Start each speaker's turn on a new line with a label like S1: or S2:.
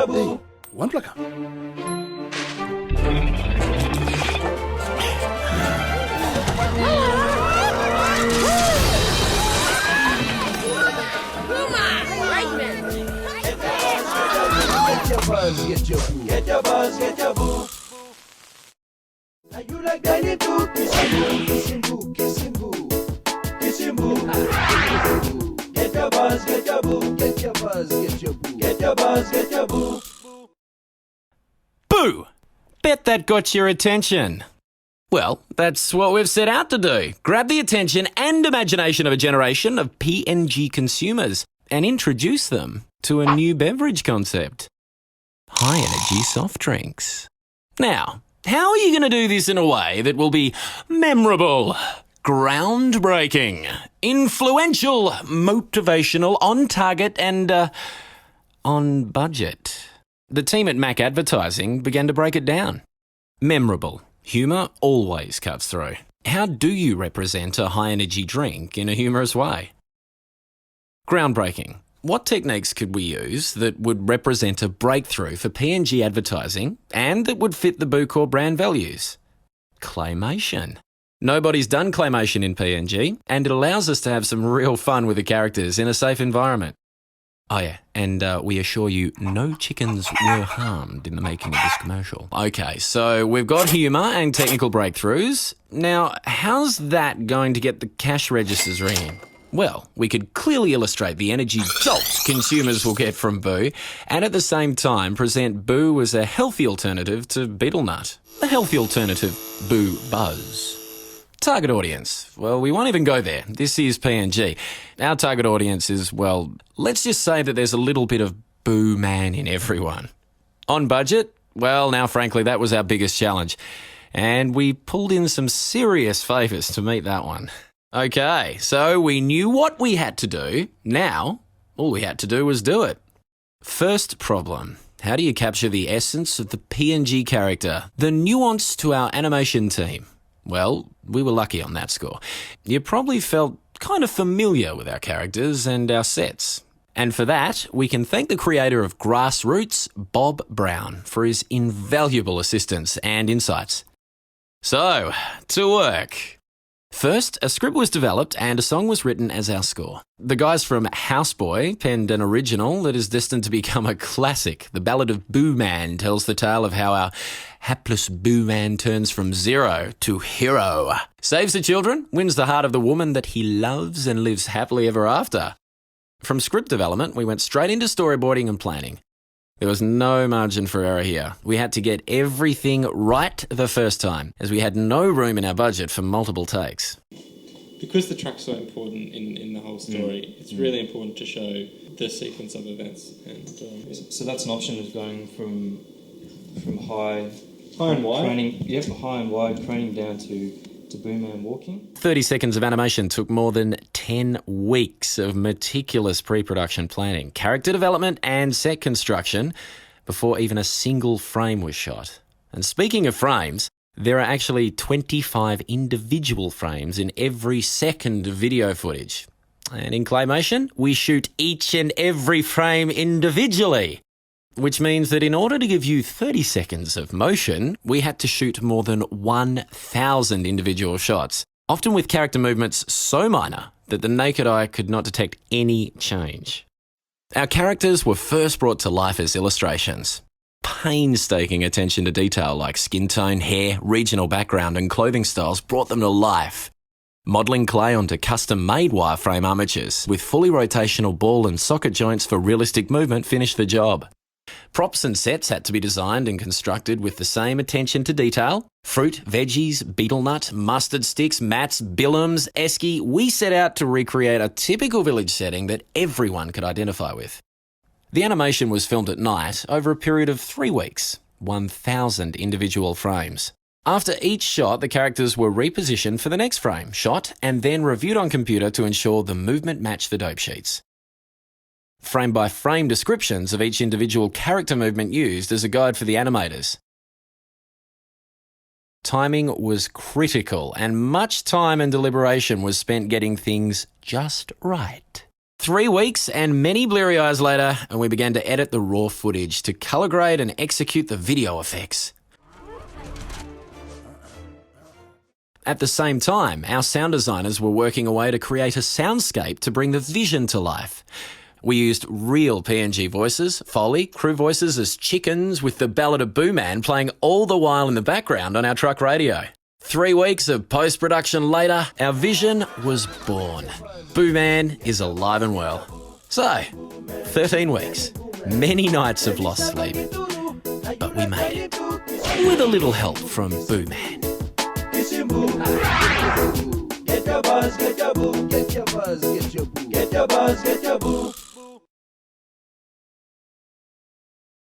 S1: Hey, one plucker. Get your boo. Get your buzz, get your boo. Are you like Danny too? Kissing boo, kissing boo, kissing boo, kissing boo. Get your buzz, get your boo. Get your buzz, get your boo. Get your buzz, get your boo.
S2: Boo! Bet that got your attention. Well, that's what we've set out to do. Grab the attention and imagination of a generation of PNG consumers and introduce them to a new beverage concept. High-energy soft drinks. Now, how are you going to do this in a way that will be memorable, groundbreaking, influential, motivational, on target and, on budget? The team at Mac Advertising began to break it down. Memorable. Humour always cuts through. How do you represent a high-energy drink in a humorous way? Groundbreaking. What techniques could we use that would represent a breakthrough for PNG advertising and that would fit the Boo brand values? Claymation. Nobody's done claymation in PNG, and it allows us to have some real fun with the characters in a safe environment. Oh yeah, and we assure you no chickens were harmed in the making of this commercial. Okay, so we've got humour and technical breakthroughs. Now, how's that going to get the cash registers ringing? Well, we could clearly illustrate the energy jolt consumers will get from Boo, and at the same time present Boo as a healthy alternative to Betel Nut. A healthy alternative, Boo Buzz. Target audience. Well, we won't even go there. This is PNG. Our target audience is, well, let's just say that there's a little bit of Boo Man in everyone. On budget? Well, now frankly, that was our biggest challenge. And we pulled in some serious favours to meet that one. Okay, so we knew what we had to do. Now, all we had to do was do it. First problem. How do you capture the essence of the PNG character? The nuance to our animation team? Well, we were lucky on that score. You probably felt kind of familiar with our characters and our sets. And for that, we can thank the creator of Grassroots, Bob Brown, for his invaluable assistance and insights. So, to work. First, a script was developed and a song was written as our score. The guys from Houseboy penned an original that is destined to become a classic. The Ballad of Boo Man tells the tale of how our hapless Boo Man turns from zero to hero, saves the children, wins the heart of the woman that he loves and lives happily ever after. From script development, we went straight into storyboarding and planning. There was no margin for error here. We had to get everything right the first time, as we had no room in our budget for multiple takes.
S3: Because the track's so important in the whole story, it's really important to show the sequence of events. And
S4: so that's an option of going from high
S3: and wide.
S4: Training, high and wide training down to Boo Man walking.
S2: 30 seconds of animation took more than 10 weeks of meticulous pre-production planning, character development and set construction before even a single frame was shot. And speaking of frames, there are actually 25 individual frames in every second of video footage. And in claymation, we shoot each and every frame individually. Which means that in order to give you 30 seconds of motion, we had to shoot more than 1,000 individual shots, often with character movements so minor that the naked eye could not detect any change. Our characters were first brought to life as illustrations. Painstaking attention to detail like skin tone, hair, regional background and clothing styles brought them to life. Modelling clay onto custom-made wireframe armatures with fully rotational ball and socket joints for realistic movement finished the job. Props and sets had to be designed and constructed with the same attention to detail. Fruit, veggies, betel nut, mustard sticks, mats, billums, esky. We set out to recreate a typical village setting that everyone could identify with. The animation was filmed at night over a period of 3 weeks, 1,000 individual frames. After each shot, the characters were repositioned for the next frame, shot, and then reviewed on computer to ensure the movement matched the dope sheets. Frame-by-frame descriptions of each individual character movement used as a guide for the animators. timing was critical, and much time and deliberation was spent getting things just right. 3 weeks and many bleary eyes later, and we began to edit the raw footage to colour grade and execute the video effects. At the same time, our sound designers were working away to create a soundscape to bring the vision to life. We used real PNG voices, Foley, crew voices as chickens, with the Ballad of Boo Man playing all the while in the background on our truck radio. 3 weeks of post-production later, our vision was born. Boo Man is alive and well. So, 13 weeks, many nights of lost sleep, but we made it. With a little help from Boo Man.
S1: Get your buzz, get your boo, get your buzz, get your boo, get your buzz, get your boo.